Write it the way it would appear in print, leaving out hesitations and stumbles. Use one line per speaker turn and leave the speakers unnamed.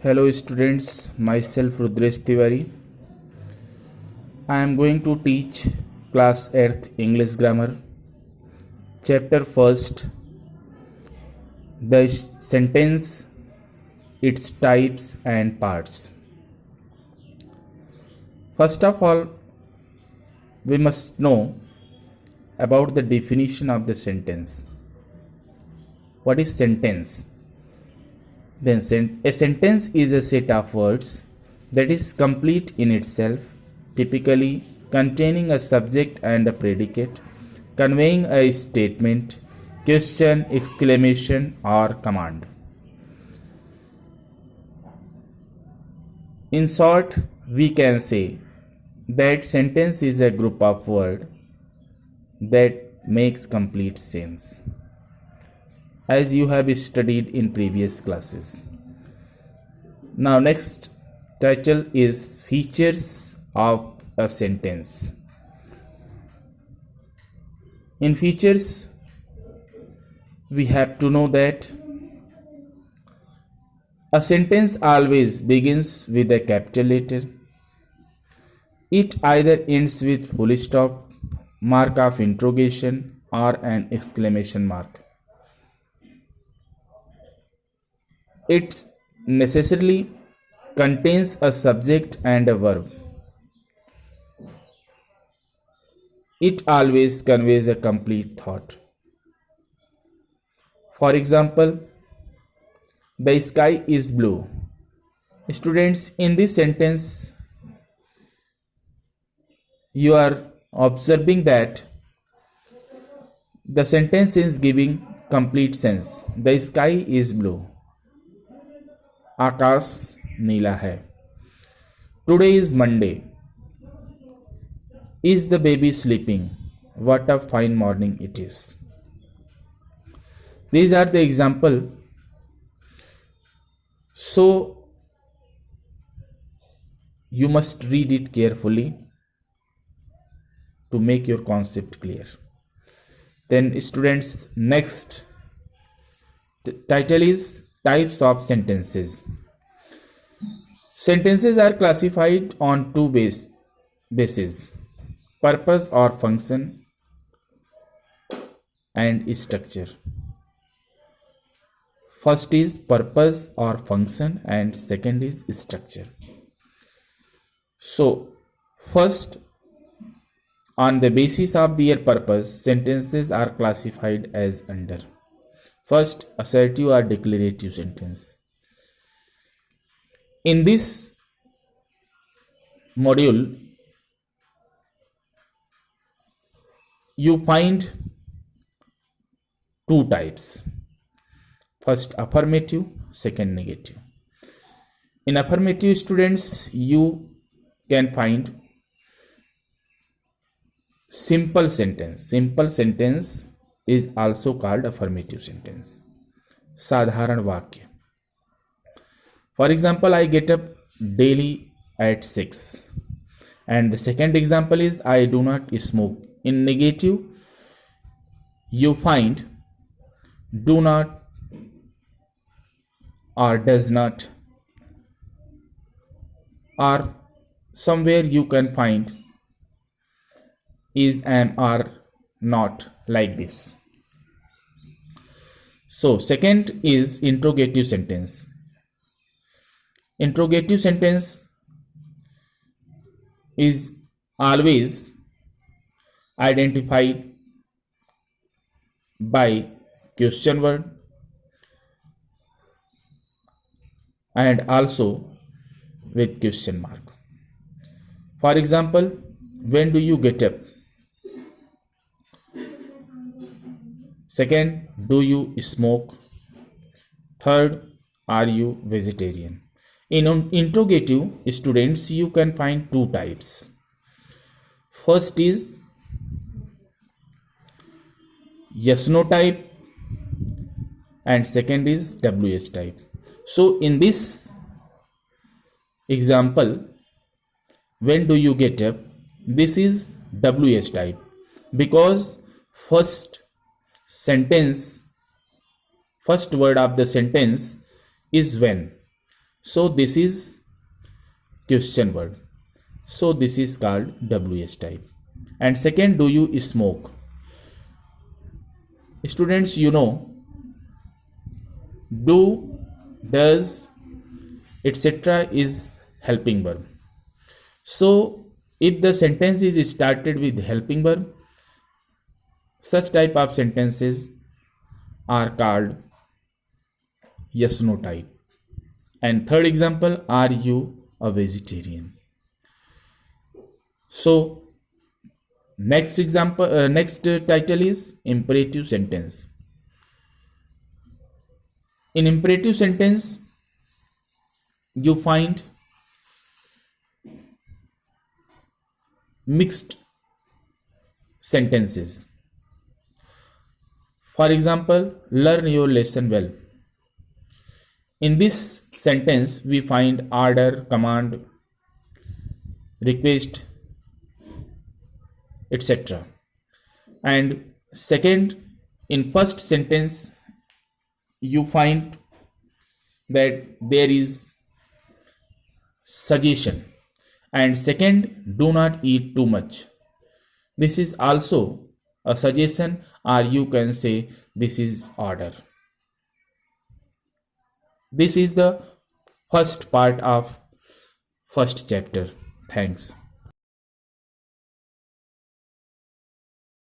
Hello students, myself Rudresh Tiwari. I am going to teach class 8th English grammar. Chapter 1st, the sentence, its types and parts. First of all, we must know about the definition of the sentence. What is sentence? Then a sentence is a set of words that is complete in itself, typically containing a subject and a predicate, conveying a statement, question, exclamation, or command. In short, we can say that sentence is a group of words that makes complete sense, as you have studied in previous classes. Now next title is features of a sentence. In features, we have to know that a sentence always begins with a capital letter. It either ends with full stop, mark of interrogation, or an exclamation mark. It necessarily contains a subject and a verb. It always conveys a complete thought. For example, the sky is blue. Students, in this sentence, you are observing that the sentence is giving complete sense. The sky is blue. आकाश नीला है. Today is Monday. Is the baby sleeping? What a fine morning it is. These are the example. So you must read it carefully to make your concept clear. Then students, next title is types of sentences. Sentences are classified on two bases: purpose or function and structure. First is purpose or function and second is structure. So first, on the basis of their purpose, sentences are classified as under. First, assertive or declarative sentence. In this module, you find two types. First, affirmative, second, negative. In affirmative, students, you can find simple sentence. Simple sentence is also called affirmative sentence. साधारण वाक्य. For example, I get up daily at 6. And the second example is I do not smoke. In negative, you find do not or does not, or somewhere you can find is, am, or not, like this. So second is interrogative sentence. Interrogative sentence is always identified by question word and also with question mark. For example, when do you get up? Second, do you smoke? Third, are you vegetarian? In interrogative, students, you can find two types. First is yes no type and second is WH type. So in this example, when do you get up? This is WH type because first word of the sentence is when. So this is question word. So this is called WH type. And second, do you smoke? Students, you know, do, does, etc. is helping verb. So if the sentence is started with helping verb, such type of sentences are called yes no type. And third example, are you a vegetarian? So next example, next title is imperative sentence. In imperative sentence, you find mixed sentences. For example, learn your lesson well. In this sentence, we find order, command, request, etc. And second, in first sentence, you find that there is suggestion. And second, do not eat too much. This is also a suggestion, or you can say this is order. This is the first part of first chapter. Thanks.